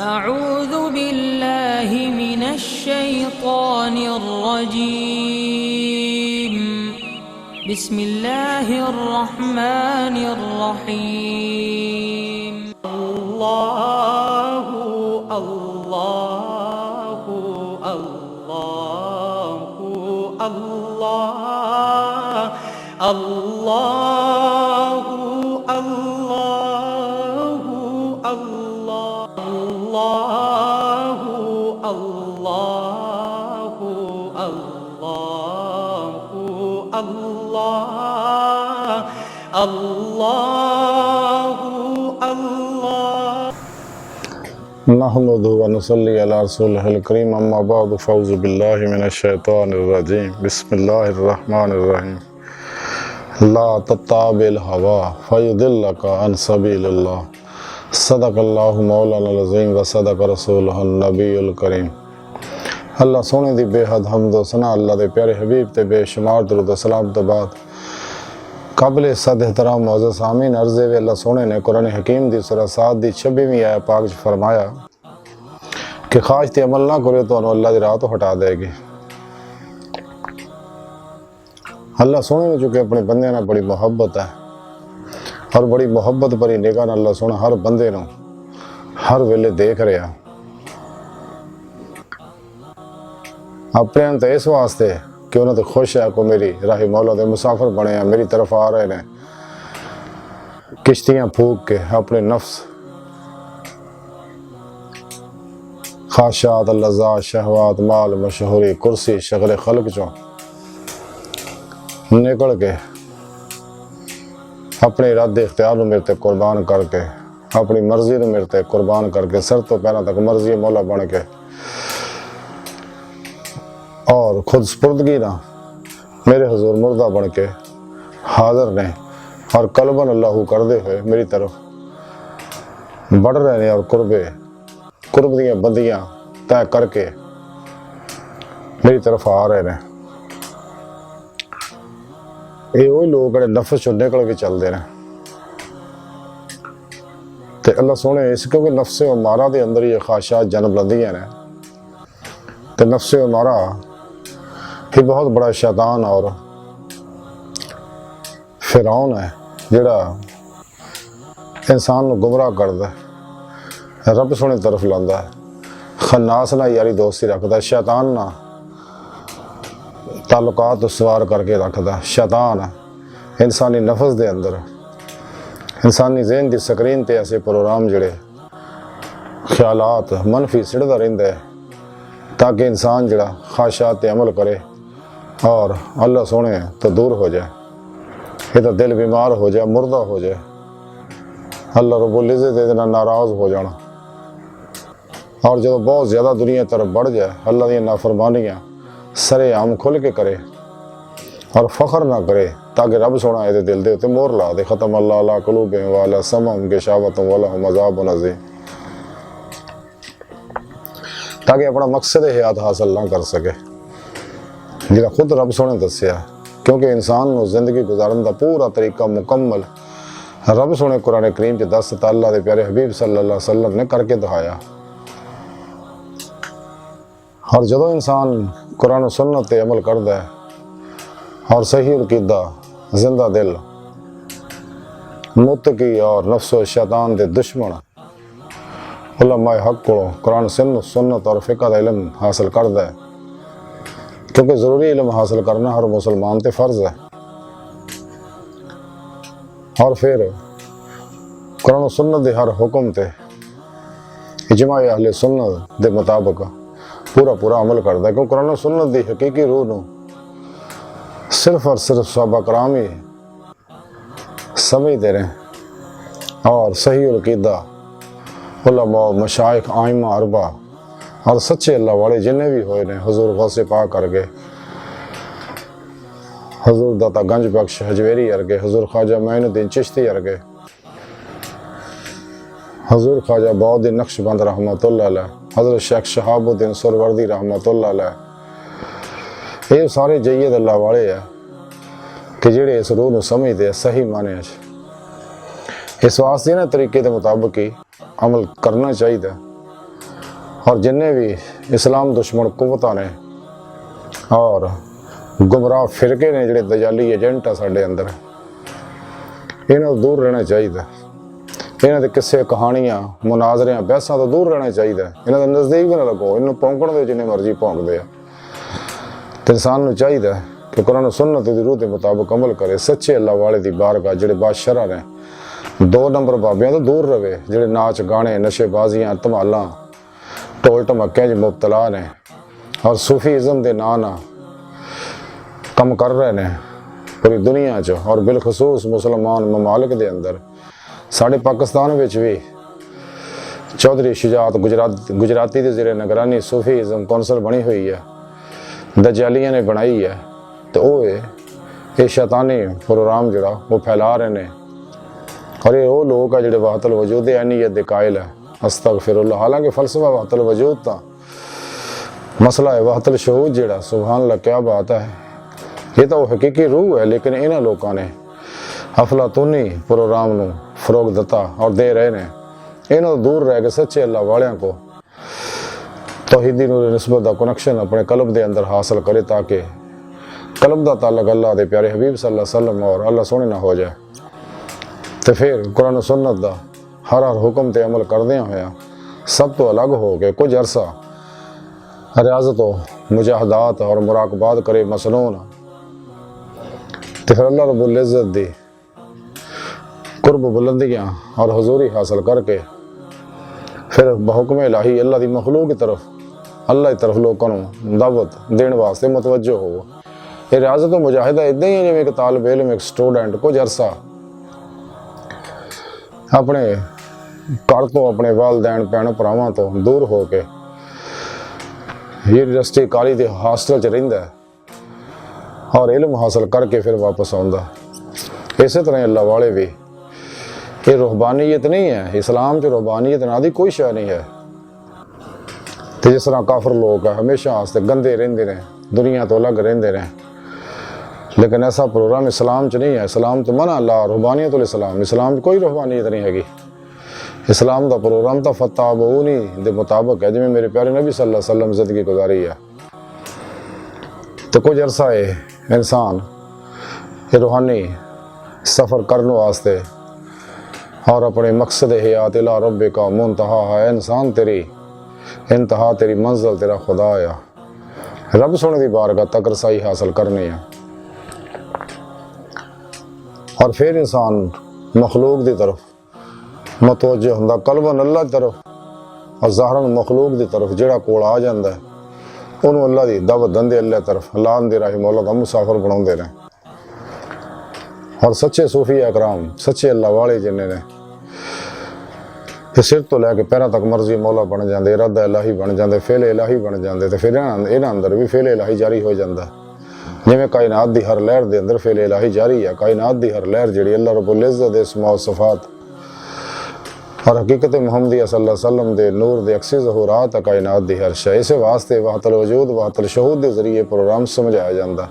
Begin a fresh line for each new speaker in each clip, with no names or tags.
أعوذ بالله من الشيطان الرجيم بسم الله الرحمن الرحيم
الله الله الله الله الله الله الله الله الله الله الله
नहमदुहु व नुसल्ली अला रसूलिहिल करीम अम्मा बाद फ़अऊज़ु बिल्लाहि मिनश्शैतानिर रजीम बिस्मिल्लाहिर रहमानिर रहीम ला तत्ताबिल हवा फयुदिल्लका अन सबीलिल्लाह सदक़ल्लाहु मौलाना अज़ीम व सदक़ रसूलुहुन नबीयुल करीम। अल्लाह सोने दी बेहद हम्द व सना अल्लाह दे प्यारे हबीब ते बेशुमार दरूद व सलाम तो बाद काबिल सद एहतराम मौजूद सामीन अर्ज़े वे अल्लाह सोने ने कुरान हकीम दी सूरह 7 दी 26वीं आयत पाक च फरमाया कि खाश ते अमल ना करो तो अल्लाह दी राह तो हटा देगी। अल्लाह सोने ने चुके अपने बंदे नाल बड़ी मोहब्बत है और बड़ी मोहब्बत भरी निगाह नाल अल्लाह सोना हर बंदे नूं हर वेले देख रहा। अपने तो इस वास्ते कि उन्हें तो खुश है को मेरी राही मौला दे मुसाफिर बने हैं, मेरी तरफ आ रहे हैं किश्तियाँ फूक के अपने नफ्स ख्वाहिशात लज़्ज़ात शहवात माल मशहूरी कुर्सी शगल खल्क चों निकल के अपने इरादे इख्तियार को मेरे ते कुर्बान करके अपनी मर्जी को मेरे ते कुर्बान करके सर तो पैरों तक मर्जी मौला बन के और खुद स्पुर्दगी ना मेरे हुजूर मुर्दा बन के हाजिर ने और कल्बन अल्लाह करदे हुए मेरी तरफ बढ़ रहे हैं और कुर्ब दियां बंदियां तय करके मेरी तरफ आ रहे हैं। ये वही लोग ਜਿਹੜੇ नफस चों निकल के चलते हैं तो अल्लाह सोने इस क्योंकि नफ्से उमारा के अंदर ही ख्वाहिशात जन्म लैंदियां ने तो नफ्से उमारा ही बहुत बड़ा शैतान और फिरौन है जिहड़ा इंसान को गुमराह करता है, रब सोने तरफ लांदा है, खन्नास ना यारी दोस्ती रखता है, शैतान ना ताल्लुकात सवार करके रखता है। शैतान इंसानी नफस दे अंदर इंसानी ज़हन की स्क्रीन ते ऐसे प्रोग्राम जिहड़े ख्यालात मनफी सिड़दा रहिंदा है ताकि इंसान जिहड़ा ख्वाहिशात ते अमल करे और अल्लाह सोने तो दूर हो जाए, ये तो दिल बीमार हो जाए, मुर्दा हो जाए, अल्लाह रब्बुल इज़्ज़त दे नाल नाराज़ हो जाना और जब बहुत ज़्यादा दुनिया तरफ बढ़ जाए अल्लाह दी नाफरमानियाँ सरे आम खुल के करे और फ़ख्र ना करे ताकि रब सोना ये दिल दे मोर ला दे ख़त्म अल्लाह अला क़ुलूबिहिम व अला समअहिम गिशावतुन व लहुम अज़ाबुन अज़ीम, ताकि अपना मकसद हयात हासिल ना कर सके जिहड़ा खुद रब सोने दस्या। क्योंकि इंसान को जिंदगी गुजारन का पूरा तरीका मुकम्मल रब सोने कुरान करीम के दस अल्लाह के प्यारे हबीब सल्लल्लाहु अलैहि वसल्लम ने करके दिखाया। और जदों इंसान कुरान सुन्नत पे अमल करता है और सही अकीदा जिंदा दिल मुत्तकी और नफ्स शैतान के दुश्मन उलमाए हक को कुरान सुन्नत और फ़िक़ह का इल्म हासिल करता है, क्योंकि ज़रूरी इल्म हासिल करना हर मुसलमान ते फ़र्ज़ है। और फिर कुरान सुन्नत के हर हुक्म ते इजमा अहले सुन्नत के मुताबिक पूरा अमल करता है, क्योंकि कुरान सुन्नत की हकीकी रूह नूं सिर्फ और सिर्फ सहाबा कराम ही समझते रहे और सही अकीदा उलमा मशाइख आइमा अरबा और सच्चे अल्लाह वाले जिन्हें भी होए ने हुजूर गौसे पाक करके हुजूर दाता गंज बख्श हजवेरी अर्गे हुजूर ख्वाजा मोइनुद्दीन चिश्ती अर्गे हुजूर ख्वाजा बौद्दीन नक्शबंद रहमतुल्लाह अलैह हज़रत शेख शहाबुद्दीन सुरवर्दी रहमतुल्लाह अलैह ये सारे जय्यद अल्लाह वाले है कि जेड़े इस रूह को समझते हैं सही माने इस वास्ते ना तरीके के मुताबिक ही अमल करना चाहिए। और जिन्ने भी इस्लाम दुश्मन कुव्वतां ने और गुमराह फिरके ने जिहड़े दजाली एजेंट आ साडे अंदर, इन्हां तो दूर रहना चाहिए। इन्हां दे किस्से कहानियां मुनाजरियां बहसां तो दूर रहना चाहिए। इन्हां दे नज़दीक भी ना लगो, इन्हूं भौंकण दे जिन्ने मर्जी भौंकदे आ। ते इंसान नूं चाहिए कि कुरान सुन्नत दी रूह के मुताबिक अमल करे, सच्चे अल्लाह वाले दी बारगाह जिहड़े बादशाह ने 2 नंबर बाबियां तो दूर रहे, जिहड़े नाच गाने नशेबाजियां धमालां ढोल ढमक्कियां च मुबतला ने और सूफीज़म के नां नाल कम कर रहे हैं पूरी दुनिया च और बिलखसूस मुसलमान ममालिक के अंदर। साढ़े पाकिस्तान में भी चौधरी शुजात गुजराती के ज़रिए निगरानी सूफीज़म कौंसल बनी हुई है, दजालियां ने बनाई है। तो ये शैतानी प्रोग्राम जोड़ा वो फैला रहे हैं और ये वो लोग है जो वाहतल वजूद अहनियत दे कायल है। अस्तगफिरुल्लाह। हालांकि फलसफा वाहतल वजूद था, मसला है वाहतल शहूद जोड़ा। सुभान अल्लाह, क्या बात है, ये तो हकीकी रूह है। लेकिन इन्होंने लोगों ने अफलातूनी प्रोग्राम को फरोग दिता और दे रहे हैं। इन्हों तो दूर रह के सच्चे अल्लाह वालियां को तौहीदी नूर निस्बत का कनैक्शन अपने कल्ब के अंदर हासिल करे, ताकि कल्ब का ताल्लुक अल्लाह के प्यारे हबीब सल्लल्लाहु अलैहि वसल्लम और अल्लाह सोने ना हो जाए। तो फिर कुरान सुन्नत का हर हुक्म ते अमल करदियां होया सब तो अलग हो के कुछ अरसा रियाजत मुजाहदात और मुराकबात करे मसनून, तो फिर अल्लाह रब्बुल इज़्ज़त दी कुर्ब बुलंदियाँ और हजूरी हासिल करके फिर बहुकम इलाही अल्लाह की मखलूक की तरफ अल्लाह की तरफ लोगों को दावत देने वास्ते मुतवज्जो हो। ये रियाजत मुजाहिदा इदा ही है जिवें एक तालिब इल्म एक स्टूडेंट कुछ अरसा अपने घर तो अपने वालदैन भैन भरावां तो दूर हो के यूनिवर्सिटी कॉलेज के हॉस्टल च रहिंदा और इल्म हासिल करके फिर वापस आउंदा। इस तरह अल्लाह वाले भी ये रूहबानीयत नहीं है। इस्लाम च रूहबानीयत ना दी कोई शय नहीं है। तो जिस तरह काफर लोग है हमेशा वास्ते गंदे रहिंदे ने, दुनिया तो अलग रहिंदे ने, लेकिन ऐसा प्रोग्राम इस्लाम च नहीं है। इस्लाम तो मना अल्लाह रूहबानियतुल इस्लाम, इस्लाम च कोई रूहबानियत नहीं हैगी। इस्लाम का प्रोग्राम तो फताबऊनी दे मुताबिक है, जिवें मेरे प्यारे नबी सल्लल्लाहु अलैहि वसल्लम जिंदगी गुजारी है। तो कुछ अरसा है इंसान रूहानी सफ़र करने वास्ते और अपने मकसद हयात इला रब्बे का मुंतहा है। इंसान तेरी इंतहा तेरी मंजिल तेरा खुदा आ, रब सोने की बारगाह तक रसाई हासिल करनी है। और फिर इंसान मखलूक की तरफ मतवज्जो हुंदा, कल्बन अल्लाह की तरफ और ज़ाहरन मखलूक की तरफ जिहड़ा कोल आ जाता है उन्होंने अल्लाह की दावत दंदे अल्लाह तरफ अल्लाह दे राही मौला का मुसाफिर बनाते हैं। और सच्चे सूफी अकराम सच्चे अल्लाह वाले जिन्हें ने सिर तो लैके पैरों तक मर्जी मौला बन जाते, इरादा इलाही बन जाते, फेल इलाही बन जाते। तो फिर इन्हां अंदर भी फेल इलाही जारी हो जाता। जिवें कायनात की हर लहर के अंदर फेल इलाही जारी है। कायनात की हर लहर जिहड़ी अल्लाह रब्बुल इज़्ज़त दे इस्मा व सिफ़ात और हकीकत मुहम्मदी सल्लल्लाहु अलैहि वसल्लम के नूर के अक्सी ज़हूरात है कायनात की हर शय। इस वास्ते वाहतल वजूद वाहतल शहूद के जरिए प्रोग्राम समझाया जाता।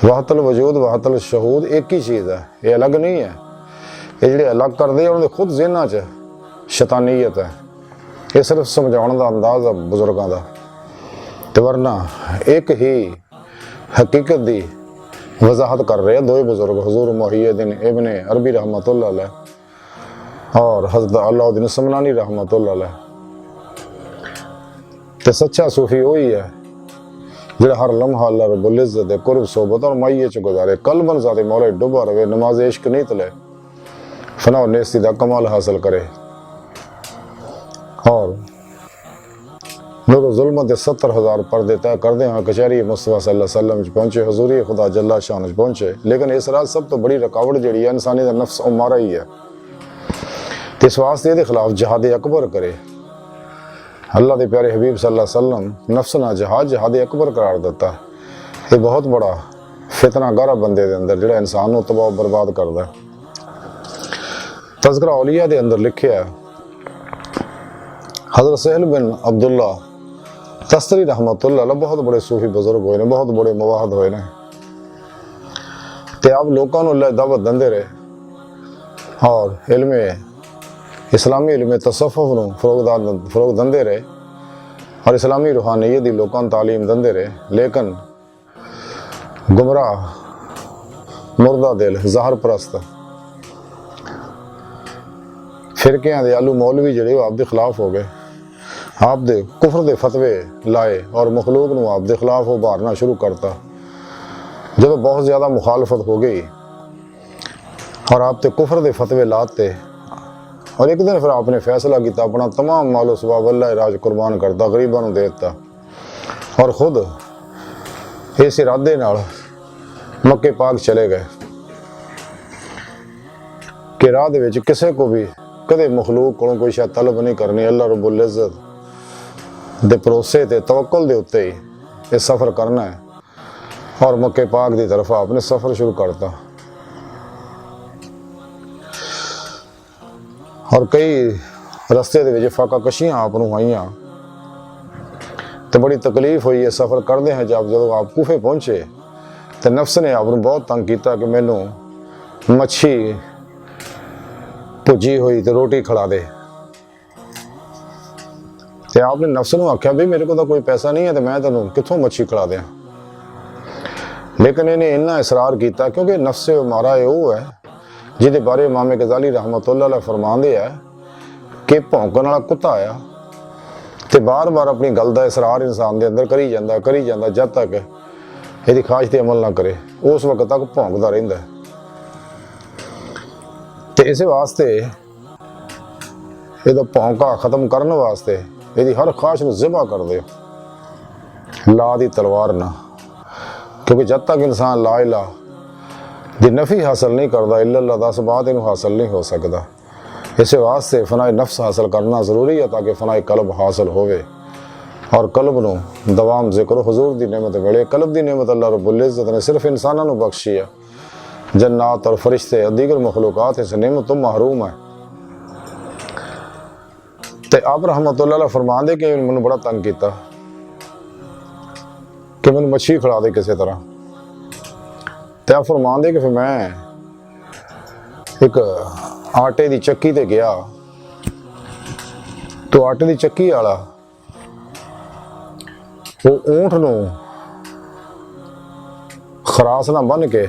वाहतल वजूद वाहतल शहूद एक ही चीज़ है, ये अलग नहीं है। ये जिहड़े अलग करते हैं उन्होंने खुद ज़हनां च शैतानियत है। ये सिर्फ समझाने का अंदाज़ है बुजुर्गों का, तो वरना एक ही हकीकत की वजाहत कर रहे हैं दो बुजुर्ग, हुजूर मुहिय्यिद्दीन इब्ने अरबी रहमतुल्लाह अलैह और हज़रत अलाउद्दीन समनानी रहमतुल्लाह अलैह। तो सच्चा सूफी वही है जो हर लम्हा अल्लाह रब्बुल इज़्ज़त दे कुर्ब सोबत और माइये च गुजारे, कल्बन ज़ाते मौला डुबा रहे, नमाज इश्क नहीं तले, फना नेस्ती दा कमाल हासिल करे और नूर ज़ुल्मत दे 70,000 पर्दे तय करदे हैं कचहरी मुस्तफ़ा सल्लल्लाहु अलैहि वसल्लम पहुंचे, हजूरी खुदा जल्ला शान पहुंचे। लेकिन इस रात सब तो बड़ी रुकावट जी है इंसानी का नफ्स उमारा ही है। तो इस वास्ते के खिलाफ जहाद अकबर करे। अल्लाह के प्यारे हबीब सल्लल्लाहु अलैहि वसल्लम नफ्स ना जहाद अकबर करार देता है। ये बहुत बड़ा फितना गारा बंदे के अंदर जो इंसान को तबाह बर्बाद करता है। तज़किरा औलिया के अंदर लिखे है हज़रत सहल बिन अब्दुल्ला तस्तरी रहमतुल्लाह अलैह बहुत बड़े सूफी बुजुर्ग हुए ने, बहुत बड़े मुवाहद हुए ने। तो आप लोगों को अल्लाह दावत देंदे रहे और इल्मे इस्लामी इल्मे तसव्वुफ नूं फरोग देंदे रहे और इस्लामी रूहानियत की लोगों को तालीम देंदे रहे, लेकिन गुमराह मुर्दा दिल ज़ाहर परस्त फिरकियां दे आलू मौलवी जिहड़े वो आपदे खिलाफ हो गए, आपदे कुफर दे फतवे लाए और मखलूक नूं आपदे खिलाफ उभारना शुरू करता। जब बहुत ज़्यादा मुखालफत हो गई और आप ते कुफर दे फतवे लाते, और एक दिन फिर आपने फैसला किया अपना तमाम मालो सबाब अल्लाह राज कुर्बान करता, गरीबों को दे दिता और खुद इस इरादे नाल मक्के पाक चले गए कि राह दे विच किसी को भी कदे मखलूक को कोई शायद तलब नहीं करनी, अल्लाह रब्बुल इज़्ज़त दे भरोसे ते तवक्कुल दे उत्ते ही ये सफ़र करना है। और मक्के पाक की तरफ आपने सफ़र शुरू करता और कई रस्ते दे विच फाका कशियां आप आईयां तो बड़ी तकलीफ हुई है सफ़र करते हैं। जब आप कूफे पहुँचे तो नफ्स ने आप बहुत तंग किया कि मैनू मच्छी भुजी हुई तो रोटी खिला दे। तो आपने नफ्स नूं आख्या भी मेरे को तो कोई पैसा नहीं है तो मैं तेनों कित्थों मच्छी खिला दें, लेकिन इन्हें इन्ना इसरार किया क्योंकि नफ्स मारा वो है जिहदे बारे इमाम गज़ाली रहमतुल्लाह अलैह फरमांदे है कि भौंकण वाला कुत्ता आया तो बार बार अपनी गल का इसरार इंसान के अंदर करी जाता जब तक यदि ख्वाहिश पर अमल ना करे, उस वक्त तक भौंकता रहिंदा है। तो इस वास्ते यदा भौंका खत्म करने वास्ते यदि हर ख्वाहिश को ज़िबा कर दे ला दी तलवार ना, क्योंकि जब तक इंसान ला इला दी नफ़ी हासिल नहीं करता इल्लल्लाह दा असबात इन्हू हासिल नहीं हो सकता। इस वास्ते फनाए नफ्स हासिल करना ज़रूरी है ताकि फनाए कल्ब हासिल होवे और कल्ब नूं दवाम जिक्र हुजूर दी नेमत मिले। कल्ब दी नेमत अल्लाह रब्बुल इज़्ज़त ने सिर्फ इंसानों नूं बख्शी है, जन्नात और फरिश्ते और दीगर मखलूकात इस नेमत तो महरूम है। तो आप रहमतुल्लाह अलैह फरमांदे कि मैनूं बड़ा तंग किया कि मैनूं मच्छी खिला दे किसी तरह। तो आप फरमांदे कि फिर मैं एक आटे की चक्की ते गया तो आटे की चक्की वाला वो ऊंट नूं खरास ना बन के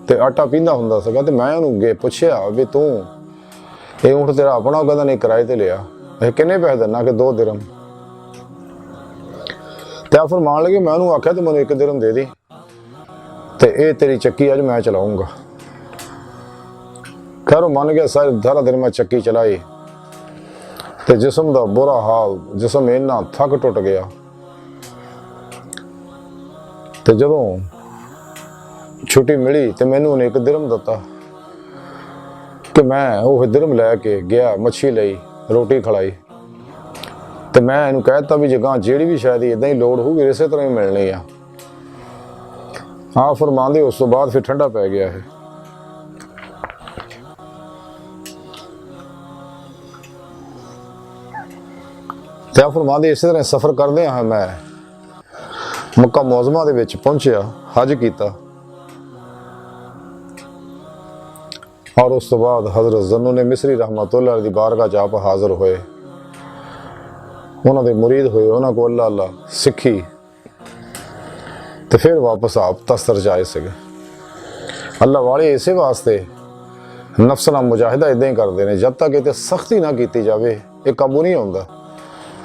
ते आटा पींदा हुंदा सीगा। ते मैं उहनूं गे पुछया भी तू ये ऊंट तेरा अपना? कहता नहीं किराए ते लिया। किन्ने पैसे देना? कि 2 दिरहम। ते आप फरमान लगे मैं उहनूं आख्या तो मैनूं 1 दिरहम दे दी ते ये तेरी चक्की अज मैं चलाऊंगा। खैर वो मन गया, सारा दिन मैं चक्की चलाई तो जिसम का बुरा हाल, जिसम इन्ना थक टुट गया। तो जदों छुट्टी मिली तो मैनू उन्हें 1 दिरहम दिता कि मैं वो दिरहम लैके गया, मच्छी लई, रोटी खिलाई। तो मैं इन्हूं कहता भी जे गां जिहड़ी भी शायद इदां ही लोड़ होगी इसे तरह ही मिलनी आ। हाँ फरमांदे उस तो बाद फिर ठंडा पै गया है। तो फरमांदे इस तरह सफ़र करदे हाँ मैं मक्का मौज़मा दे विच पहुंचिया, हज किया और उस तो बाद हज़रत ज़न्नू ने मिस्री रहमतुल्लाह अलैह दी बारगाह च आप हाज़र होए, उन्होंने मुरीद हुए, उन्होंने को अल्लाह अल्लाह सीखी तो फिर वापस आप तस्तर जाए सके। अल्लाह वाले इसे वास्ते नफ्स नाल मुजाहिदा इदां ही करते हैं, जब तक ये सख्ती ना की जाए ये काबू नहीं आता।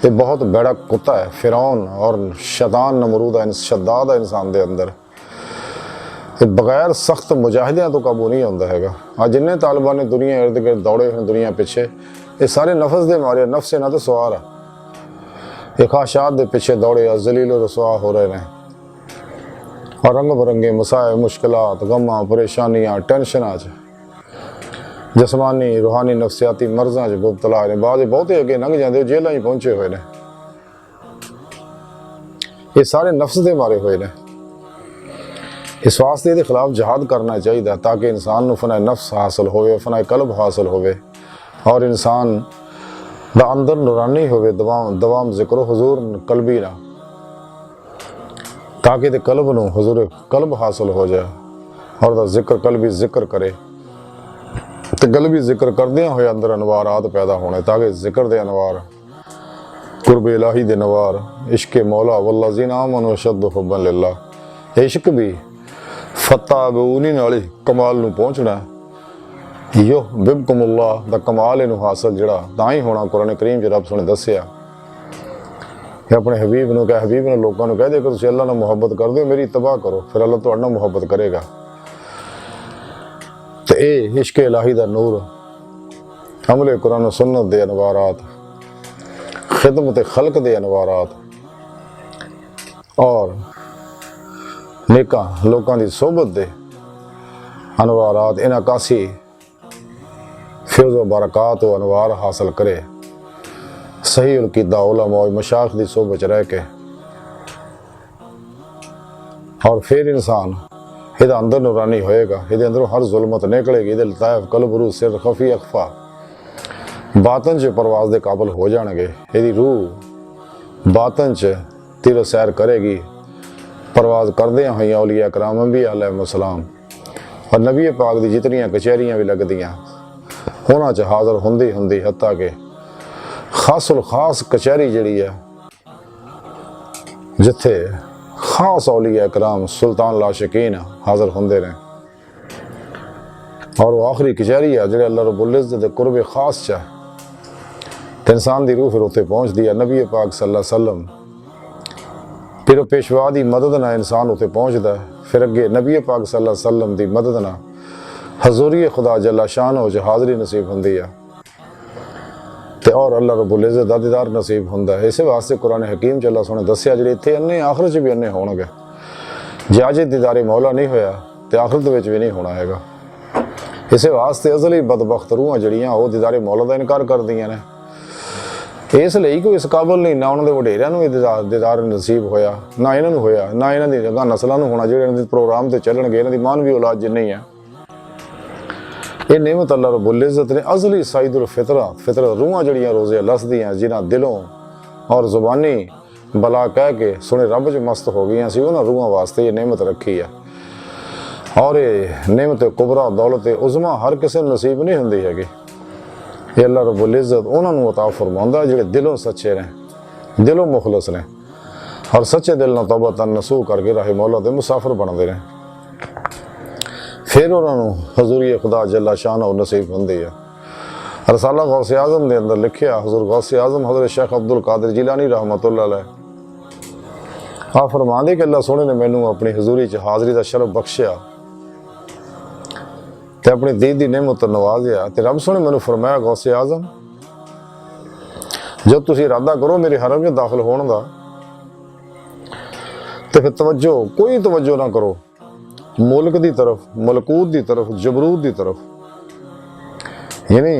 ये बहुत बड़ा कुत्ता है, फिरौन और शैतान नमरूद है, शद्दाद है इंसान के अंदर। ये बगैर सख्त मुजाहिदियां तो काबू नहीं आता है। आज जिन्हें तालिबान ने दुनिया इर्द गिर्द दौड़े हैं दुनिया पिछे, ये सारे नफस दे मारे, नफ्स से ना तो सवार है, ये ख्वाहिशात के पिछे दौड़े जलील रसवा हो रहे हैं और रंग बरंगे मसाए, मुश्किलात, गमां, परेशानियां, टेंशन जिसमानी रूहानी नफसियाती मर्ज़ां च मुबतला ने। बाद बहुत ही अगे लंघ जाते जेलों ही पहुंचे हुए हैं। ये सारे नफ्स दे मारे हुए हैं। इस वास्ते इहदे खिलाफ जिहाद करना चाहिए ताकि इंसान नूं फनाए नफ्स हासिल होवे, फनाए कल्ब हासिल होवे और इंसान दा अंदर नूरानी होवे, दवाम जिक्र हुजूर कल्बी ना, ताकि दे कल्ब नूं हुजूर कल्ब हासिल हो जाए और दा जिक्र कल्बी जिक्र करे तो गलबी जिक्र करदे हुए अंदर अनवारात पैदा होने, ताकि जिक्र दे अनवार قرب الہی دے نوار عشق مولا والذین آمنوا اشد حبا للہ. عشق بھی فتح بونی نالی کمال نو پہنچنا ہے. یحببکم اللہ دا کمال انو حاصل جڑا تاں ہی ہونا قرآن کریم جو رب سنے دسیا کہ اپنے حبیب نو کہ حبیب نے لوگوں نو کہہ دے کہ تسی اللہ نے محبت کر دو میری اتباع کرو پھر اللہ تو اڑنا محبت کرے گا. تو اے عشق الہی دا نور عمل قرآن و سنت دے انوارات خدمت خلق دے انوارات اور نیکاں لوکاں دی صحبت دے انوارات ان عکاسی فیض و برکات و انوار حاصل کرے صحیح القیدہ علماء و مشایخ دی صحبت رہ کے اور پھر انسان یہ اندر نورانی ہوئے گا یہ اندروں ہر ظلمت نکلے گی یہ لطائف قلب روح سر خفی اخفا باطن چ پرواز دے قابل ہو جان گے یہ روح باطن چ تیر و سیر کرے گی پرواز کردے ہیں اولیاء کرام انبیاء علیہ السلام اور نبی پاک دی جتنیاں کچہریاں بھی لگ دیاں ہونا چ حاضر ہندی حتیٰ کہ خاص الخاص کچہری جڑی ہے جتھے خاص اولیاء کرام سلطان العاشقین حاضر ہوندے رہے اور وہ آخری کچہری ہے جڑے اللہ رب العزت دے قرب خاص چاہ تے انسان دی روح پھر اتنے پہنچ دیا نبی پاک صلی اللہ علیہ وسلم پھر وہ پیشوا دی مدد نہ انسان اتنے پہنچدا ہے پھر اگے نبی پاک صلی اللہ علیہ وسلم دی مدد نہ حضوری خدا جل شان ہو جو حاضری نصیب ہوندی ہے تے اور اللہ رب العزت دا دیدار نصیب ہوندا ہے. اسے واسطے قرآن حکیم چ اللہ سونے دسیا جڑے اتنے انے آخرت چ بھی انے ہون گے جے اج دیدار مولا نہیں ہویا تے آخرت وچ بھی نہیں ہونا ہے گا. اسے واسطے ازلی بدبخت روحاں جڑیاں وہ دیدار مولا دا انکار کر دیاں نے اس لیے کوئی اس قابل نہیں نہ انہاں دے وڈیریاں نوں دیدار نصیب ہویا نہ انہاں نوں ہویا نہ انہاں دی جگہ نسلاں نوں ہونا جڑے انہاں دے پروگرام تے چلن گے انہاں دی مانوی اولاد جن نہیں ہے. یہ نعمت اللہ رب العزت نے ازلی سعید فطرت روحاں جڑیاں روزے لسدیاں جنہاں دلوں اور زبانی بلا کہہ کے سنے رب چ مست ہو گئی سی انہاں روحاں واسطے یہ نعمت رکھی ہے. اور یہ نعمت کبرا دولت عظما ہر کسی نصیب نہیں ہوندی ہے. یہ اللہ رب العزت انہاں نوں عطا فرماوندا جڑے دلوں سچے رہیں دلوں مخلص نے اور سچے دل نال توبہ نصوح کر کے راہ مولا دے مسافر بندے رہیں پھر انہوں نے حضوری خدا جل شان و نصیب ہوندی ہے. رسالہ غوث اعظم دے اندر لکھیا حضور غوث اعظم حضرت شیخ عبد القادر جیلانی رحمۃ اللہ علیہ آپ فرماندے کہ اللہ سونے نے مینوں اپنی حضوری چ حاضری دا شرف بخشیا تے اپنی دید دی نعمت نوازیا تے رب سونے مینوں فرمایا غوث اعظم جب تسی ارادہ کرو میرے حرم میں داخل ہون دا تے پھر کوئی توجہ نہ کرو ملک دی طرف ملکوت دی طرف جبروت دی طرف یعنی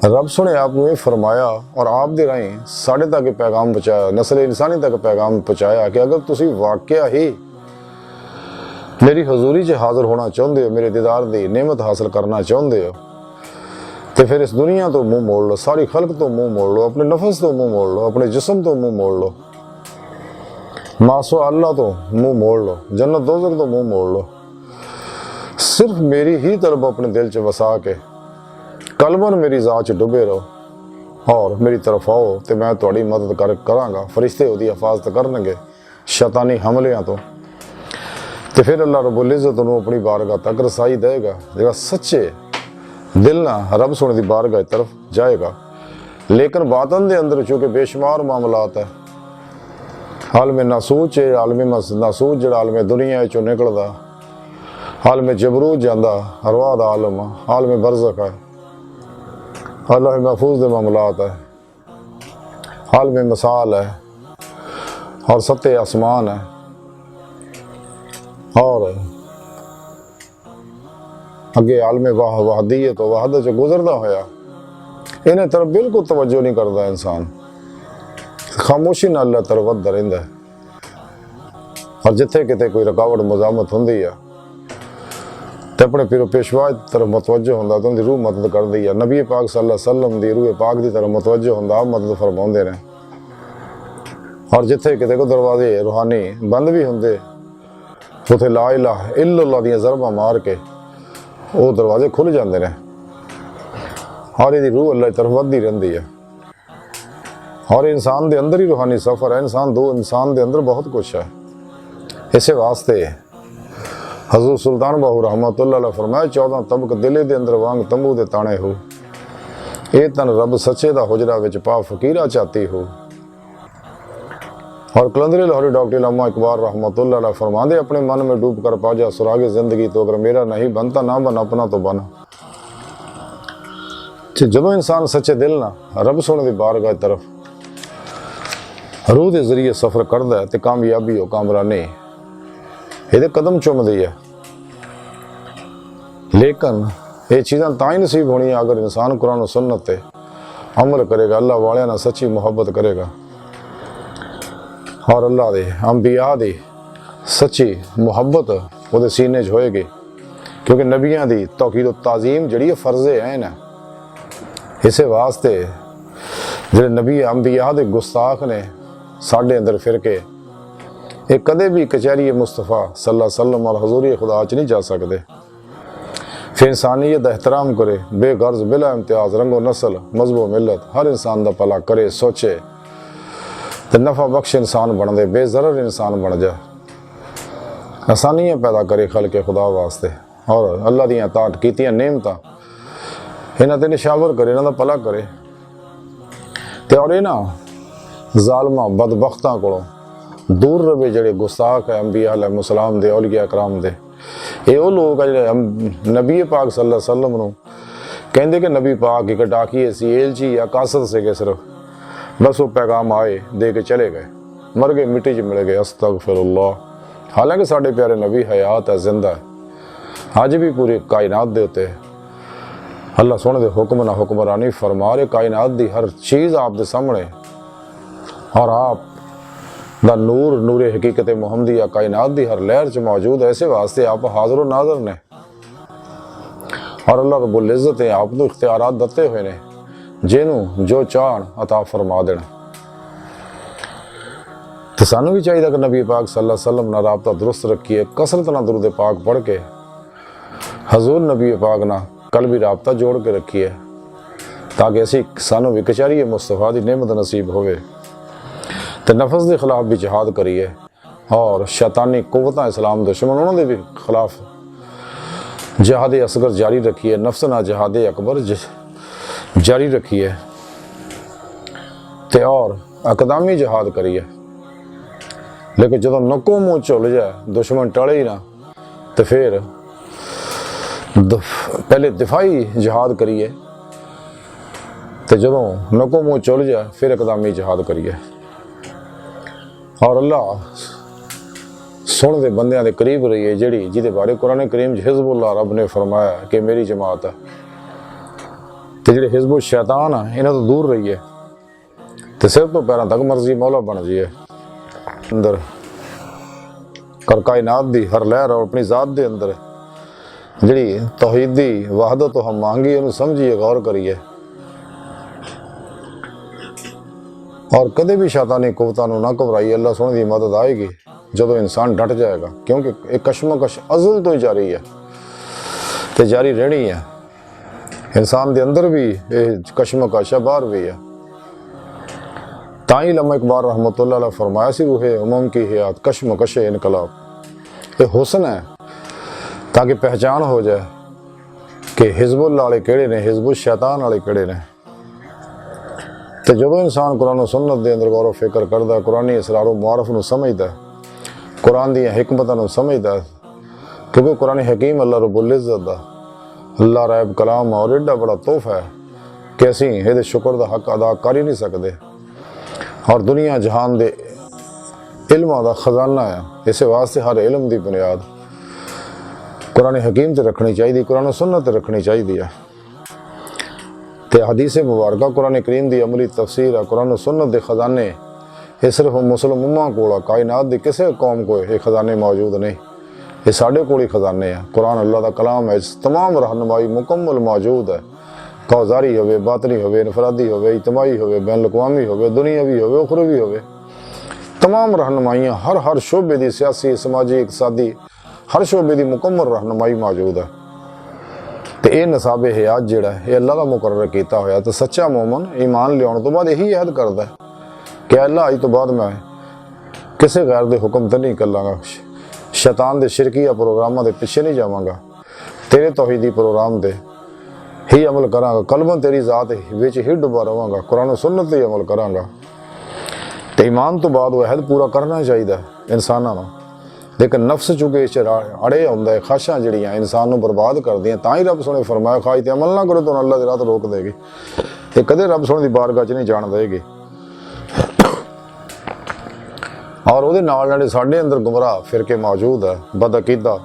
رب سنے آپ نے فرمایا اور آپ دے رہیں ساڑھے تک پیغام پہنچایا نسل انسانی تک پیغام پہنچایا کہ اگر تسی واقعہ ہی میری حضوری چ حاضر ہونا چاہندے ہو میرے دیدار دی نعمت حاصل کرنا چاہندے ہو تو پھر اس دنیا تو منہ موڑ لو ساری خلق تو منہ موڑ لو اپنے نفس تو منہ موڑ لو اپنے جسم تو منہ موڑ لو ماسو اللہ تو منہ موڑ لو جنت دوزخ تو منہ موڑ لو صرف میری ہی طلب اپنے دل چ وسا کے قلباً میری ذات چ ڈبے رہو اور میری طرف آؤ تو میں تہاڈی مدد کراں گا فرشتے ਉਹਦੀ حفاظت کرنگے شیطانی حملیاں تو پھر اللہ رب العزت انہوں اپنی بارگاہ تک رسائی دے گا جگہ سچے دل نہ رب سونے دی بارگاہ طرف جائے گا. لیکن باطن دے اندر چونکہ بے شمار معاملات ہے عالم ناسوچ ہے عالم ناسوچ جڑا عالم دنیا چوں نکلدا عالم جبروت جاندا ارواح دا عالم عالم برزخ ہے اللہ محفوظ دے معاملات ہے عالم مثال ہے اور ستے آسمان ہے اور اگے عالم وحدیت و وحدت چ گزردا ہویا انہیں طرف بالکل توجہ نہیں کردا انسان خاموشی نال اللہ طرف وددا رہندا ہے اور جتھے کتے کوئی رکاوٹ مزاحمت ہوندی ہے تے اپنے پیرو پیشوا طرف متوجہ ہوندا تے دی روح مدد کردی ہے نبی پاک صلی اللہ علیہ وسلم دی روح پاک دی طرف متوجہ ہوندا مدد فرماوندے نے اور جتھے کتے کو دروازے روحانی بند بھی ہوندے اتنے لا الہ الا اللہ دیاں ضرباں مار کے وہ دروازے کھل جاندے نے اور یہ روح اللہ طرف ودی رہندی ہے और इंसान दे अंदर ही रूहानी सफ़र है। इंसान दे अंदर बहुत कुछ है। इसे वास्ते हजूर सुल्तान बाहू रहमतुल्लाह अलैह फरमाया 14 तबक दिले दे अंदर वांग तंबू दे ताने हो, ये तन रब सच्चे दा हुजरा विच पा फकीरा चाहती हो। और कलंदरी लाहौरी डॉक्टर अल्लामा इकबाल रहमतुल्लाह अलैह फरमाते अपने मन में डूब कर पा जा सुरागे जिंदगी, तो अगर मेरा नहीं बनता ना बन अपना तो बन। जदों इंसान सच्चे दिल ना रब सोने की बारगाह तरफ रूह के जरिए सफर करता है तो कामयाबी हो कामरानी ये कदम चुमदी है। लेकिन ये चीज़ां तां ही नसीब होनी अगर इंसान कुरान और सुन्नत ते अमल करेगा, अल्लाह वाले ना सच्ची मुहब्बत करेगा और अल्लाह दे अंबिया दी सच्ची मुहब्बत वो सीने च होएगी। क्योंकि नबियां दी तौकीद और ताज़ीम जड़ी फर्ज़े हैं ना, इसे वास्ते जो नबी अंबिया दे गुस्ताख ने साढ़े अंदर फिर के एक कदे भी कचहरी मुस्तफ़ा सल्लल्लाहु अलैहि वसल्लम और हजूरी खुदा च नहीं जा सकते। फिर इंसानियत का एहतराम करे, बेगर्ज बिला इम्तियाज रंगो नस्ल मजहबो मिलत हर इंसान का भला करे सोचे तो नफा बख्श इंसान बन दे, बेजरर इंसान बन जाए, आसानियाँ पैदा करे खल के खुदा वास्ते और अल्लाह दी अताअत कीतियां नेमतां इन्हां ते निशावर करे, इन्हां दा भला करे। ते और ये ना जालमा बदबख्तां कोलों दूर रवे जेड़े गुस्ताख है अंबिया अलैहिस्सलाम दे औलिया कराम दे। ये वो लोग है नबी पाक सल्लल्लाहु अलैहि वसल्लम नूं कहंदे कि नबी पाक एक डाकिए सी, एलची या कासद से के सिर्फ बस वो पैगाम आए दे के चले गए, मर गए मिट्टी च मिल गए। अस्तगफिरुल्लाह। हालांकि साढ़े प्यारे नबी हयात है, जिंदा है, अज भी पूरी कायनात दे उत्ते अल्लाह सोने दे हुक्म ना हुक्मरानी फरमा रहे। कायनात दी हर चीज़ आप दे सामने और आप दा नूर नूरे हकीकत मुहम्मदिया कायनात दी हर लहर च मौजूद है। ऐसे वास्ते आप हाज़िर नाज़र ने और अल्लाह रब्बुल इज़्ज़त ने आप नूं इख्तियारात दत्ते हुए ने जिन्हों जो चाहन अता फरमा देना। तो सानू भी चाहिए कि नबी पाक सल्लल्लाहु अलैहि वसल्लम ना राबता दुरुस्त रखिए, कसरत ना दुरूद पाक पढ़ के हजूर नबी पाक ना कल भी राबता जोड़ के रखिए ताकि ऐसी सानू भी कचहरी मुस्तफ़ा की नेमत नसीब होवे। तो नफस के खिलाफ भी जिहाद करिए और शैतानी कुव्वतां इस्लाम दुश्मन उन्होंने भी खिलाफ जिहाद असगर जारी रखिए, नफ्स ना जिहाद अकबर जारी रखिए ते और अकदामी जिहाद करिए। लेकिन जो नको मुँह झुल जाए दुश्मन टले ही ना तो फिर पहले दिफाई जिहाद करिए तो जो नको मुँह झुल जाए फिर अकदामी जिहाद करिए। और अल्लाह सुन दे बंदियां दे करीब रहिए जिहड़ी जिहदे बारे कुरान करीम हिज़्बुल्लाह रब ने फरमाया कि मेरी जमात है। तो जो हिज़्बुल शैतान है इन्हां तो दूर रहिए तो सिर तो पैरों तक मर्जी मौला बन जाइए। अंदर कर कायनात दी हर लहर और अपनी ज़ात दे अंदर जिहड़ी तौहीदी वहदत तो हम मांगी उन्हें समझिए, गौर करिए और कदे भी शैतानी कुव्वतां नूं ना घबराइए। अल्लाह सोहणे दी मदद आएगी जदों इंसान डट जाएगा, क्योंकि एक कशमकश अज़ल तो ही जारी है तो जारी रहनी है। इंसान के अंदर भी कशमकश है, बाहर भी है। ताई अल्लामा इकबाल रहमतुल्लाह अलैह फरमाया सी रूहे उमम की हयात कशमकश इनकलाब, ये हुस्न है ताकि पहचान हो जाए कि हिज़्बुल्लाह वाले केड़े ने, हिज़्बुल शैतान वाले केड़े ने। तो जो इंसान कुरान सुन्नत के अंदर गौर फिक्र करता, कुरानी असरारो मुआरफ नूं समझदा, कुरान दी हिकमतां नूं समझदा, क्योंकि कुरान हकीम अल्लाह रब्बुल इज़्ज़त दा अल्लाह रैब कलाम और एडा बड़ा तोहफा है कि असीं इहदे शुक्र दा हक अदा कर ही नहीं सकते। और दुनिया जहान दे इल्मां दा खजाना है, इस वास्ते हर इल्म दी बुनियाद कुरान हकीम ते रखनी चाहिए, कुरान सुन्नत ते रखनी चाहिए है। तो हदीस मुबारक कुरान करीम की अमली तफसीर है, कुरान सुन्नत के खजाने ये सिर्फ मुस्लिम उम्मा कोल, कायनात की किसी कौम को ये खजाने मौजूद नहीं, ये साढ़े कोल ही खजाने हैं। कुरान अल्लाह का कलाम है, तमाम रहनुमाई मुकम्मल मौजूद है, कौजारी होवे, बातनी होवे, इनफरादी होवे, इजतमाही होवे, बैन अक़वामी होवे, दुनियावी होवे, उखरवी होवे, तमाम रहनुमाइयाँ हर शोबे की सियासी समाजी इकसादी हर शोबे की मुकम्मल रहनुमाई मौजूद है। तो यह नसाब हयात जोड़ा है ये अल्लाह का मुकर्रर किया होया। तो सच्चा मोमन ईमान लियाउण तो बाद यही अहद करता है کہ اللہ اج تو بعد میں کسی غیر دے حکم تے نہیں کراں گا، شیطان دے شرکیہ پروگراماں دے پیچھے نہیں جاواں گا، تیرے توحیدی پروگرام دے ہی عمل کراں گا، کلمہ تیری ذات وچ ہی ڈبا رہواں گا، قرآن و سنت تے عمل کراں گا۔ تے ایمان تو بعد وہ عہد پورا کرنا چاہیے انساناں نوں، لیکن نفس چونکہ اس اڑے ہوندا ہے، خواہشاں جڑیاں انسان نوں برباد کردیاں، تاں ہی رب سونے فرمایا خواہش تے عمل نہ کرو تو اللہ دی راہ روک دے گی، تے کدے رب سونے دی بارگاہ چ نہیں جان دے گی۔ اور وہ نال ساڈے اندر گمراہ فرقے موجود ہے، بد عقیدہ،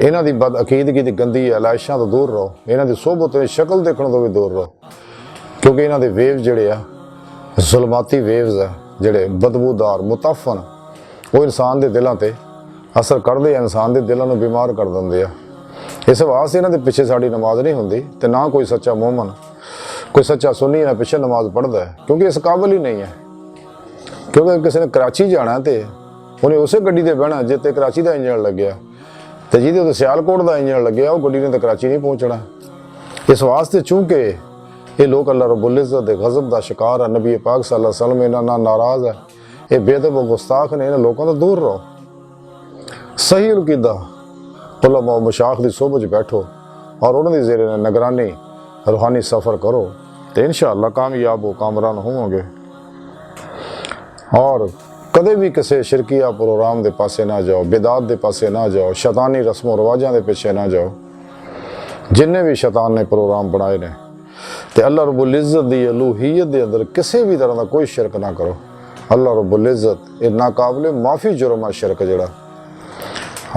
انہاں دی بد عقیدگی دی گندی علائشاں تو دور رہو، انہاں دی صحبت شکل دیکھنے تو بھی دور رہو، کیونکہ انہاں دے ویو جڑے آ ظلماتی ویوز ہے جڑے بدبودار متعفن، وہ انسان دے دلاں تے اثر کردے، انسان دے دلاں نوں بیمار کر دیندے آ۔ اس واسطے انہاں دے پیچھے ساڈی نماز نہیں ہوندی، تے نہ کوئی سچا مومن، کوئی سچا سنی نہ پیچھے نماز پڑھدا ہے، کیونکہ اس قابل ہی نہیں ہے۔ کیونکہ کسی نے کراچی جانا تے انہیں اسے گڈی تے بہنا جتے کراچی دا انجن لگیا، تے جہدے تے سیالکوٹ دا انجن لگیا وہ گڈی نے تے کراچی نہیں پہنچنا۔ اس واسطے چونکہ یہ لوگ اللہ رب العزت دے غضب دا شکار ہے، نبی پاک صلی اللہ علیہ وسلم انہاں نال ناراض ہے، یہ بے ادب و گستاخ نے، انہاں لوگوں تو دور رہو، صحیح عقیدہ علماء و مشائخ دی صحبت وچ بیٹھو اور انہاں دی زیر نگرانی روحانی سفر کرو، تے انشاءاللہ کامیاب و کامران ہوں گے۔ اور کدے بھی کسی شرکیہ پروگرام دے پاسے نہ جاؤ، بدعات دے پاسے نہ جاؤ، شیطانی رسم و رواجاں دے پیچھے نہ جاؤ، جننے بھی شیطان نے پروگرام بنائے نے، تے اللہ رب العزت دی الوہیت دے اندر کسی بھی طرح دا کوئی شرک نہ کرو۔ اللہ رب العزت یہ ناقابل معافی جرم ہے شرک جڑا،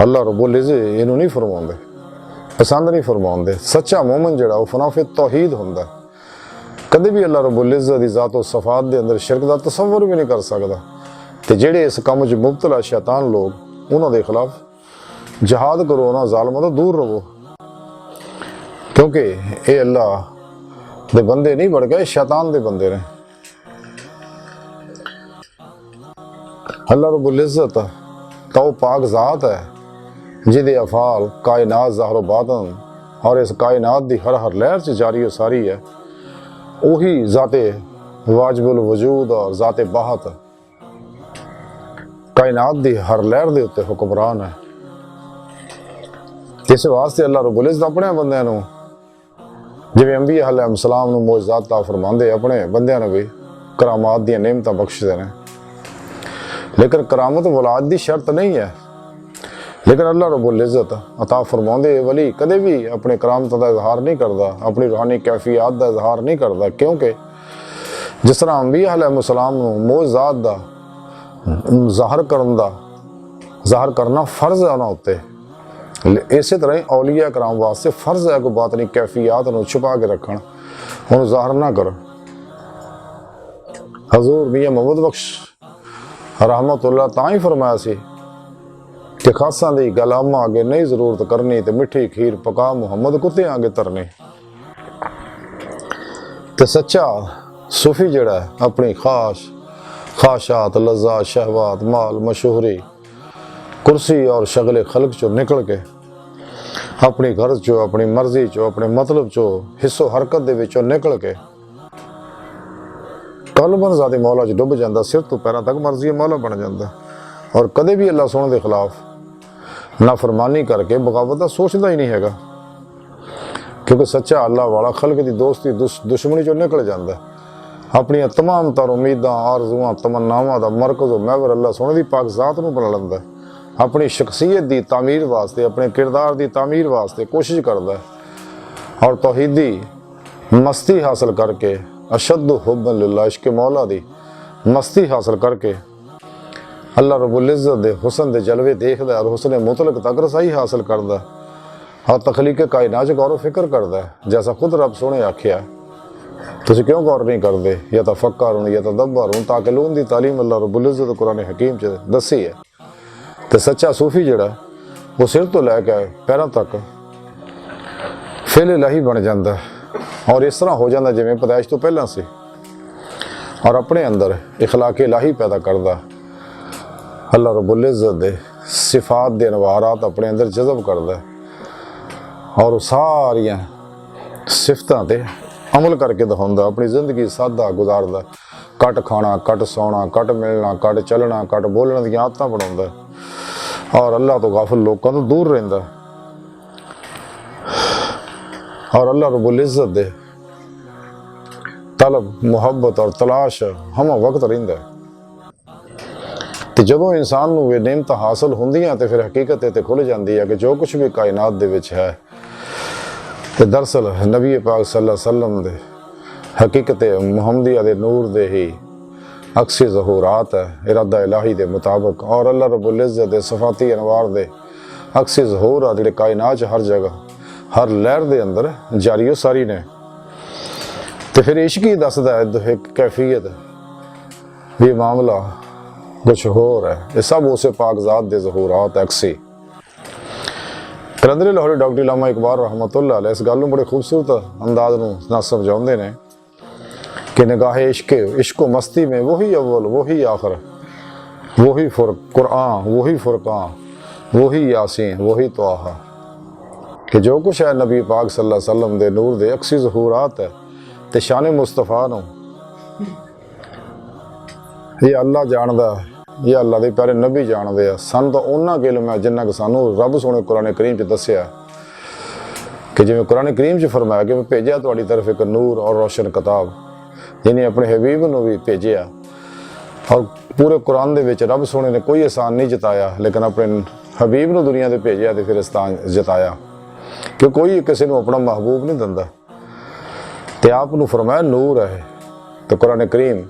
اللہ رب العزت اینوں نہیں فرماؤندے، پسند نہیں فرماؤندے۔ سچا مومن جڑا وہ فناف توحید ہوندا ہے، کدے بھی اللہ رب العزت دی ذات و صفات دے اندر شرک دا تصور بھی نہیں کر سکدا، تے جڑے اس کام وچ مبتلا شیطان لوگ انہاں دے خلاف جہاد کرو، انہاں ظالماں تو دور رہو، کیونکہ اے اللہ دے بندے نہیں بڑھ گئے، شیطان دے بندے نے۔ اللہ رب العزت تو پاک ذات ہے جہدے افعال کائنات ظاہر و باطن اور اس کائنات دی ہر لہر سے جاری و ساری ہے، وہی ذات واجب الوجود اور ذات باہت کائنات دی ہر لہر دے اتے حکمران ہے۔ اس واسطے اللہ رب العزت اپنے بندیاں نوں جویں انبیاء علیہ السلام نوں معجزات عطا فرماندے، اپنے بندیاں نوں بھی کرامات دیاں نعمتاں بخشدے نے، لیکن کرامت ولاد دی شرط نہیں ہے، لیکن اللہ رب العزت عطا فرماندے ولی کدے بھی اپنے کرامت دا اظہار نہیں کردا، اپنی روحانی کیفیات دا اظہار نہیں کردا، کیونکہ جس طرح انبیاء علیہ السلام نوں معجزات دا ظاہر کرنا فرض ہے انہاں اتے، اسی طرح اولیاء کرام واسطے فرض ہے کہ باطنی کیفیات نوں چھپا کے رکھن، انہوں ظاہر نہ کرن۔ حضور میاں محمد بخش رحمت اللہ تاں ہی فرمایا سی کہ خاصاں دی گل آما آگے نہیں ضرورت کرنی، تے مٹھی کھیر پکا محمد کتے آگے ترنی۔ تے سچا صوفی جڑا ہے اپنی خواہشات، لذات، شہوات، مال، مشہوری، کرسی اور شغل خلق چو نکل کے اپنی غرض چو، اپنی مرضی چو، اپنے مطلب چو، حص و حرکت دے وچوں نکل کے قلباً ذات مولا چ ڈب جاندہ، سر تو پیراں تک مرضی مولا بن جاندہ، اور کدے بھی اللہ سونے دے خلاف نافرمانی کر کے بغاوت دا سوچدا ہی نہیں ہے گا، کیونکہ سچا اللہ والا خلق دی دوستی دشمنی چو نکل جاندہ، اپنی تمام تر امیداں، آرزواں، تمناواں دا مرکز و محور اللہ سونے دی پاک ذات نوں بنا لیندا ہے، اپنی شخصیت دی تعمیر واسطے، اپنے کردار دی تعمیر واسطے کوشش کردا ہے، اور توحیدی مستی حاصل کر کے اشد حب للہ عشق مولا دی مستی حاصل کر کے اللہ رب العزت دے حسن دے جلوے دیکھدا ہے اور حسن مطلق تک رسائی حاصل کردا ہے، اور تخلیق کائنات غور و فکر کردا ہے، جیسا خود رب سونے آکھیا تسی کیوں غور نہیں کردے، یا تفکرون یا تدبرون، تاکلون دی تعلیم اللہ رب العزت قرآن حکیم چ دسی ہے۔ تے سچا صوفی جڑا وہ سر تو لے کے پیراں تک فعل الہی بن جاندہ ہے، اور اس طرح ہو جاندہ جویں پیدائش تو پہلا سی، اور اپنے اندر اخلاق الہی پیدا کردہ، اللہ رب العزت دے صفات دے انوارات اپنے اندر جذب کردہ، اور ساریاں صفتاں تے عمل کر کے دکھاؤندہ، اپنی زندگی سادہ گزاردہ، घट खाना, घट सौना, घट मिलना, घट चलना, घट बोलने दी आदतां बनाउंदा और अल्लाह तो गाफिल लोगों तो दूर रहिंदा और अल्लाह रब्बुल इज़्ज़त दे तलब, मुहब्बत और तलाश हम वक्त रहिंदा ते जदों इंसान नूं वे नेमत हासिल हुंदियां ते फिर हकीकत ते खुल जांदी है कि जो कुछ भी कायनात दे विच है ते दरअसल नबी पाक सल्लल्लाहु अलैहि वसल्लम दे हकीकत मुहम्मदिया दे नूर दे ही अक्सी ज़हूरात है इरादा इलाही दे मुताबिक और अल्लाह रब्बुल इज़्ज़त दे सिफाती अनवार दे अक्सी ज़हूर आ जिहड़े कायनात हर जगह हर लहर दे अंदर जारी सारी ने ते फिर इश्क ही दसदा है एक कैफियत भी मामला कुछ होर है। ये सब उस पाक ज़ात दे ज़हूरात अक्सी कलंदर लाहौरी डॉक्टर अल्लामा इकबाल रहमतुल्लाह अलैह इस गल नूं बड़े खूबसूरत अंदाज नाल समझाउंदे ने कि निगाह इश्क मस्ती में वही अव्वल वही आखिर वही कुरान वही फुरकान वही यासीन वही तवाहा कि जो कुछ है नबी पाक सल्लल्लाहु अलैहि वसल्लम दे नूर दे अक्सी ज़हूरात है ते शान मुस्तफा नूं ये अल्लाह जानदा ये अल्लाह दे प्यारे नबी जानदे आ सन तो उन्ना के इल्म है जिन्ना कि सानू रब सोने कुरान करीम च दस्सिया कि जिवें कुरान करीम च फरमाया कि मैं भेजा तुहाडी तरफ एक नूर और रोशन किताब जिन्हें अपने हबीब नूं भी भेजिया और पूरे कुरान दे विच रब सोने ने कोई एहसान नहीं जताया लेकिन अपने हबीब नूं दुनिया ते भेजिया ते फिर एहसान जताया कि कोई किसी नूं अपना महबूब नहीं दिंदा ते आप नूं फरमाया नूर है तो कुरान करीम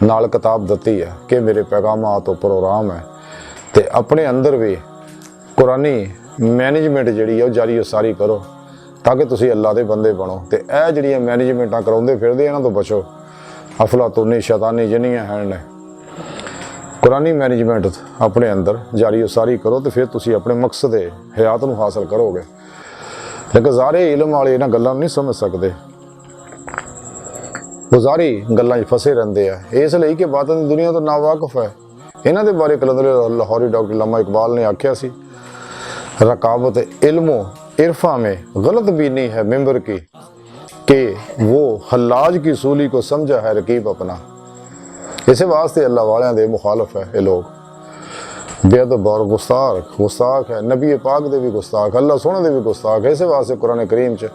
नाल किताब दती है कि मेरे पैगामात तो प्रोग्राम है तो अपने अंदर भी कुरानी मैनेजमेंट जी है जारी सारी करो ताकि तुसी अल्लाह दे बंदे बनो तो यह जड़ियाँ मैनेजमेंटा कराउंदे फिरदे इन्हां तो बचो अफलातूनी शैतानी जिन्नियां हैं ने कुरानी मैनेजमेंट अपने अंदर जारी सारी करो तो फिर तुसी अपने मकसद हयात नूं हासिल करोगे लेकिन सारे इलम वाले इन्हां गल्लां नहीं समझ सकते वो सारी गल्लां फसे रहंदे आ इसलिए कि बातन दुनिया तो नावाकफ है इन्हां दे बारे कलंदर लाहौरी डॉक्टर अल्लामा इकबाल ने आख्या सी रकाबत इल्मो इरफा में गलत बीनी है मेंबर की कि वो हल्लाज की सूली को समझा है रकीब अपना इस वास्ते अल्लाह वालियां दे मुखालफ है ये लोग बेअदब और गुस्ताख है नबी पाक दे भी गुस्ताख अल्लाह सोने दे भी गुस्ताख है इस वास्ते कुरान करीम च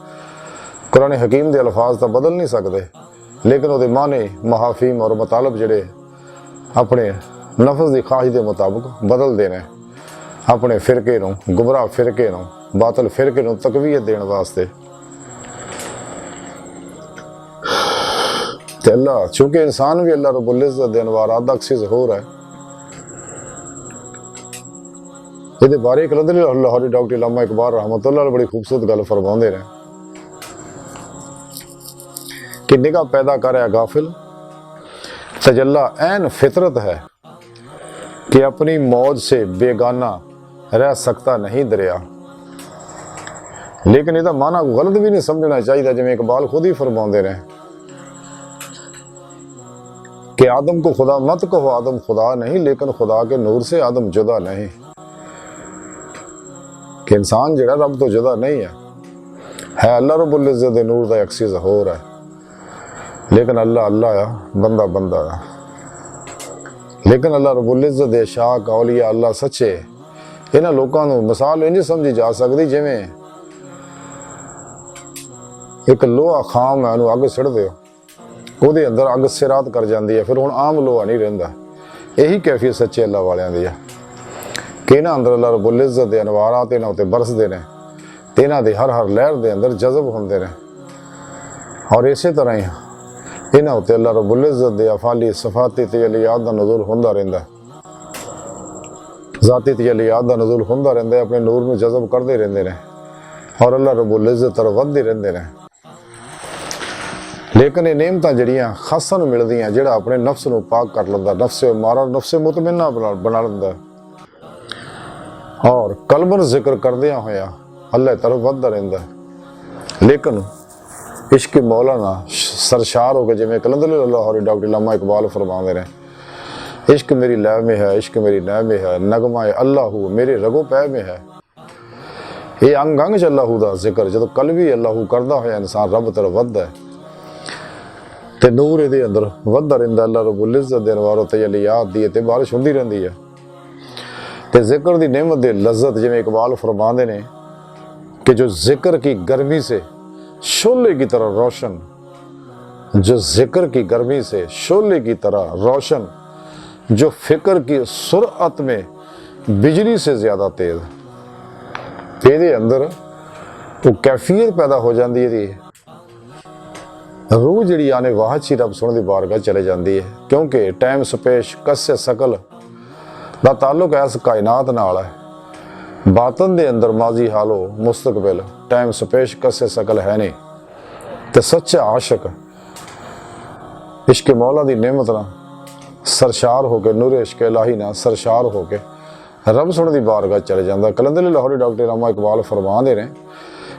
कुरान हकीम दे अल्फाज तो बदल नहीं सकते लेकिन वो माने महाफीम और मतलब जड़े अपने नफस की ख्वाहिश के मुताबिक बदल देने अपने फिरके नूं गुमराह फिरके नूं बातल फिरके नूं तकवीयत देने वास्ते ते अल्लाह चूंकि इंसान भी अल्लाह रब्बुल इज़्ज़त दे अनवारात दा अक्सी ज़हूर है ये बारे कलंदर लाहौरी डॉक्टर अल्लामा इकबाल रहमतुल्लाह बड़ी खूबसूरत गल फरमाउंदे ने कि निगाह पैदा करे गाफिल तजल्ला ऐन फितरत है कि अपनी मौज से बेगाना रह सकता नहीं दरिया लेकिन इसका माना गलत भी नहीं समझना चाहिए जिवें इकबाल खुद ही फरमाउंदे ने कि आदम को खुदा मत कहो आदम खुदा नहीं लेकिन खुदा के नूर से आदम जुदा नहीं कि इंसान जिहड़ा रब तो जुदा नहीं है अल्लाह रब्बुल इज़्ज़त दे नूर दा अक्सी ज़हूर है लेकिन अल्लाह अल्लाह आ बंदा बंदा आ लेकिन अल्लाह रब्बुल इज़्ज़त दे शाक औलिया अल्लाह सच्चे इन्हां लोकां नूं मिसाल इंज समझी जा सकदी जिवें एक लोहा खाम है उहनूं अग सिड़ दिओ ਉਹਦੇ अंदर अग सिरात कर जाती है फिर हुण आम लोहा नहीं रहिंदा यही कैफियत सच्चे अल्लाह वालियां दी है कि इन्हां अंदर अल्लाह रब्बुल इज़्ज़त दे अनवारात इन्हां उत्ते बरसदे ने ते इन्हां दे हर लहर दे अंदर जज़ब हुंदे ने और इसे तरह ही इन्हां उत्ते अल्लाह रब्बुल इज़्ज़त दे अफाली सफाती तजल्लियात दा नज़ूल हुंदा रहिंदा ज़ाती तजल्लियात दा नज़ूल हुंदा रहिंदा अपने नूर नूं जज़ब करदे रहिंदे ने और अल्लाह रब्बुल इज़्ज़त तरफ वधदे रहिंदे ने लेकिन ये नेमतां जड़ियां खासां नूं मिलदियां जिहड़ा अपने नफ्स नूं पाक कर लैंदा नफ्स मारा नफ्स मुतमइन्ना बना लैंदा और कलबन जिक्र करदियां होया अल्लाह तरफ वधदा रहिंदा लेकिन इश्क मौलाना सरशार हो गए जिवें कलंदर लाहौरी डॉक्टर अल्लामा इकबाल फरमाते हैं इश्क मेरी लय में है इश्क मेरी नय में है नगमा अल्लाहू मेरे रगो पै में है ये अंग अंग च अल्लाहू का जिक्र जो कल भी अल्लाहू करता होया इंसान रब तरफ वधदा है ਤੇ ਨੂਰ ਇਹਦੇ ਅੰਦਰ ਵੱਧਦਾ ਰਹਿੰਦਾ। ਅੱਲਾਹ ਰब्बुल इज़्ज़त ਦੇ ਅਨਵਾਰ ਤੇ ਤਜੱਲੀਆਤ ਦੀ ਤੇ ਬਾਰਿਸ਼ ਹੁੰਦੀ ਰਹਿੰਦੀ ਹੈ। ਤੇ ਜ਼ਿਕਰ ਦੀ ਨਿਮਤ ਦੇ ਲਜ਼ਤ, ਜਿਵੇਂ ਇਕਬਾਲ फरमाते ने कि जो जिक्र की गर्मी से शोले की तरह रोशन, जो जिक्र की गर्मी से शोले की तरह रोशन, जो फिक्र की सुरअत में बिजली से ज़्यादा तेज़। ਇਹਦੇ ਅੰਦਰ ਉਹ कैफियत पैदा हो जाती है, रूह जी आने वाह ची रब सुन की बारगाह चले जाती है। क्योंकि टाइम स्पेस कस्य सकल का ताल्लुक इस कायनात नाल है। बातन दे अंदर माजी हालो मुस्तकबिल टाइम स्पेस कस्य सकल है नहीं। तो सच्चा आशिक इश्क मौला की नेमत ना सरशार होके, नूरे इश्क इलाही ना सरशार होके रब सुन की बारगाह चले जाता। कलंदर लाहौरी डॉक्टर इल्लामा इकबाल फरमाते हैं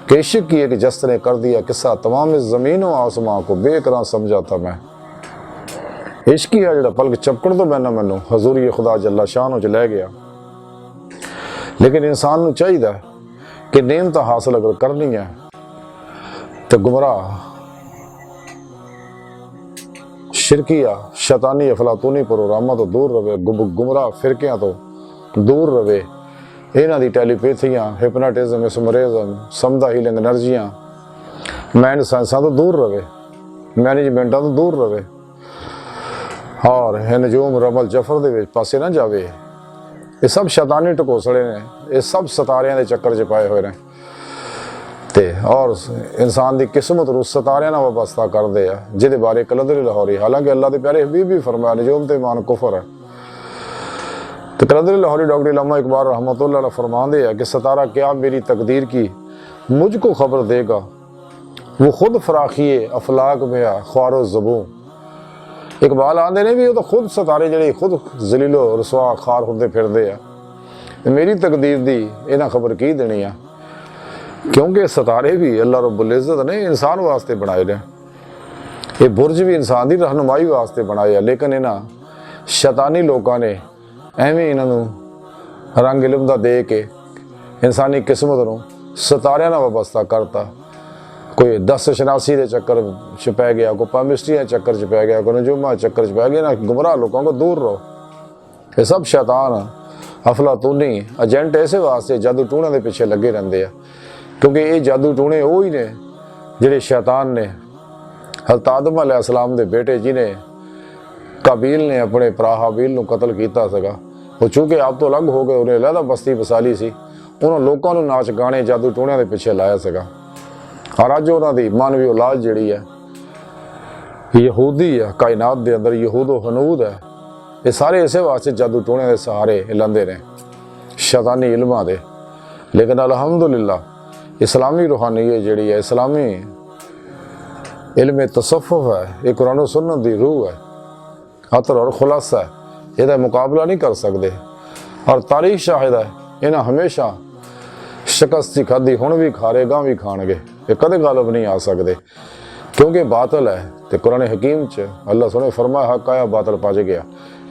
कि इश्क की एक जस्त ने कर दिया किस्सा, तमाम इस ज़मीन व आसमां को बेकरार समझा था मैं। इश्क ही है जो पलक चपकण तो मैंने मैनू हजूरी खुदा जल्ला शान च लै गया। लेकिन इंसान को चाहिए कि नेमत हासिल अगर करनी है तो गुमराह शिरकिया शैतानी अफलातूनी प्रोग्रामां तो दूर रहे, गुमराह फिरकियां तो दूर रहे। इन्हां दी टैलीपैथियां, हिपनाटिज्म, मिसमरिज्म, समदा हीलिंग एनर्जियां, माइंड साइंसां तो दूर रहे, मैनेजमेंटां तो दूर रहे और नजूम रमल जफर दे पासे ना जावे। ये सब शैतानी टकोसले ने, ये सब सितारियां दे चक्कर च पाए हुए ने ते और इंसान की किस्मत नूं सितारियां नाल वाबस्ता करदे आ, जिहदे बारे कलंदर लाहौरी, हालांकि अल्लाह दे प्यारे हबीब भी फरमाया नजूम ते ईमान कुफर है। तो कलंदर लाहौरी डॉक्टर इल्लामा इकबाल रहमतुल्लाह अलैह फरमाते हैं कि सितारा क्या मेरी तकदीर की मुझको खबर देगा, वो खुद फराखिए अफलाक में आ ख्वारो ज़बूं। इकबाल आंदे ने भी वो तो खुद सितारे जिहड़े खुद जलीलो रसवा खार होंदे फिरदे आ, मेरी तकदीर दी इन्हां खबर की देनी आ। क्योंकि सितारे भी अल्लाह रब्बुल इज़्ज़त ने इंसान वास्ते बनाए ने, ये बुरज भी इंसान की रहनुमाई वास्ते बनाए आ। लेकिन इन्हां शैतानी लोगों ने एवें इन्हों रंग इलम दा दे के इंसानी किस्मत नूं सितारियां नाल वाबस्ता करता। कोई 10 शनासी के चक्कर च पै गया, कोई पामिस्ट्री के चक्कर च पै गया, कोई नजूमा के चक्कर च पै गया। ना गुमराह लोगों को दूर रहो। ये सब शैतान अफलातूनी एजेंट इस वास्ते जादू टूणियां के पिछे लगे रहंदे आ, क्योंकि ये जादू टूणे वो ही ने जिहड़े शैतान ने हज़रत आदम अलैहिस्सलाम दे बेटे जिन्हें काबील ने अपने भरा हाबील नूं कतल कीता सगा, वो चूँकि आप तो अलग हो गए, उन्हें अलहदा बस्ती बसाली सी, उन्होंने लोगों को नाच गाने जादू टूणियां के पिछे लाया सगा। और अज उन्होंने मानवी औलाद जिहड़ी है यहूदी है, कायनात के अंदर यहूदो हनूद है, ये सारे इस वास्ते जादू टूणियां के सहारे लैंदे ने शैतानी इल्मां दे। लेकिन अलहमदुलिल्लाह इस्लामी रूहानीयत जिहड़ी है, इस्लामी इल्म तसव्वुफ है, ये कुरान और सुन्नत की रूह है, अतर और खुलासा है, इसका मुकाबला नहीं कर सकते। और तारीख शाहिद है इन्हें हमेशा शिकस्त खाधी, हुण भी खा रहे, गां भी खाणगे, ये कदे गालिब नहीं आ सकते क्योंकि बातल है। तो कुरान हकीम च अल्लाह सुने फरमाया हक आया बातल पज गया,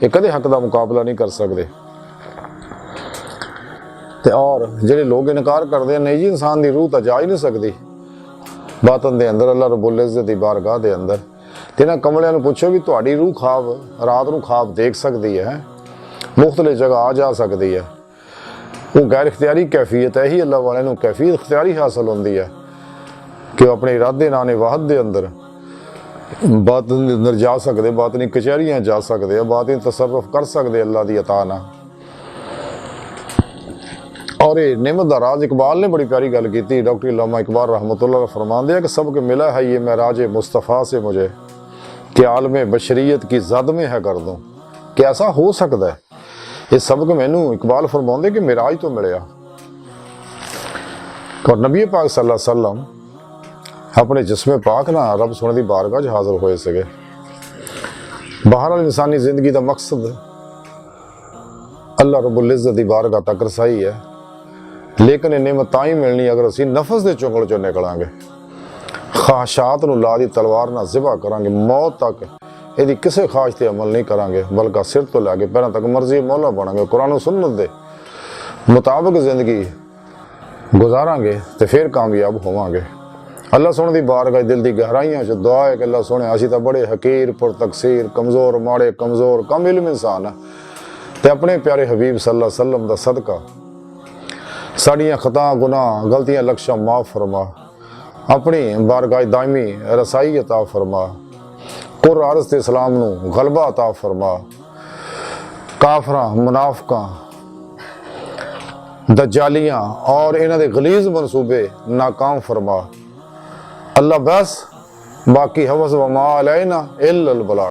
ये कदे हक का मुकाबला नहीं कर सकते। ते और जिहड़े लोग इनकार करते हैं नहीं जी इंसान की रूह तो जा ही नहीं सकती बातन दे अंदर अल्लाह रब्बुल इज़्ज़त दी बारगाह दे अंदर। ते इन्हां कमलियां नूं पुछो भी तुहाडी रूह ख्वाब रात नूं ख्वाब देख सकती है, मुख्तलिफ जगह आ जा सकती है, वो गैर इख्तियारी कैफियत है ही अल्लाह वाले नूं कैफियत इख्तियारी हासिल होंदी है कि वह अपने इरादे नाने वाहद दे अंदर बातन दे अंदर जा सकते, बातनी कचहरियां जा सकते, बातनी तसर्रुफ कर सकते अल्लाह की अता नाल। और ये नेमत दा राज इकबाल ने बड़ी प्यारी गल की, डॉक्टर इल्लामा इकबाल रहमतुल्लाह अलैह फरमाते हैं कि सबके मिला है ये महराज मुस्तफ़ा से मुझे कि आलम बशरियत की जद में है कर दूँ। कि ऐसा हो सकता है ये सबक मैनू इकबाल फरमाते कि मिराज तो मिले। और नबी पाक सल्लल्लाहु अलैहि वसल्लम अपने जिस्म पाक ना रब सुने की बारगाह च हाजिर होए सके। बहरहाल इंसानी जिंदगी का मकसद अल्लाह रब्बुल इज़्ज़त की बारगाह तक रसाई है, लेकिन ये नेमत तां ही मिलनी अगर असीं नफस के चुंगल चों निकलांगे, ख्वाहिशात नूं ला दी तलवार नाल ज़िबा करांगे, मौत तक यदि किसी ख्वाहिश ते अमल नहीं करांगे बल्कि सिर तो लैके पैरों तक मर्जी मौला बनांगे, कुरान सुन्नत दे मुताबिक जिंदगी गुजारांगे तो फिर कामयाब होवांगे। अल्लाह सोने दी बारगाह दिल दी गहराइयां च दुआ है कि अल्लाह सोने असी तां बड़े हकीर पुर तकसीर कमज़ोर माड़े कमज़ोर कम इल्म इंसान है ते अपने प्यारे हबीब सल्लल्लाहु अलैहि वसल्लम दा सदका साड़ियां खता गुनाह गलतियां लक्ष्यां माफ़ फरमा, अपनी बारगाह दायमी रसाई अता फरमा, कुर अर्ज़ ते इस्लाम नू गलबा अता फरमा, काफरां मुनाफिकां दज्जालियां और इन्हां दे गलीज़ मनसूबे नाकाम फरमा। अल्लाह बस बाकी हवस व मा अलैना इल्लल बलाग।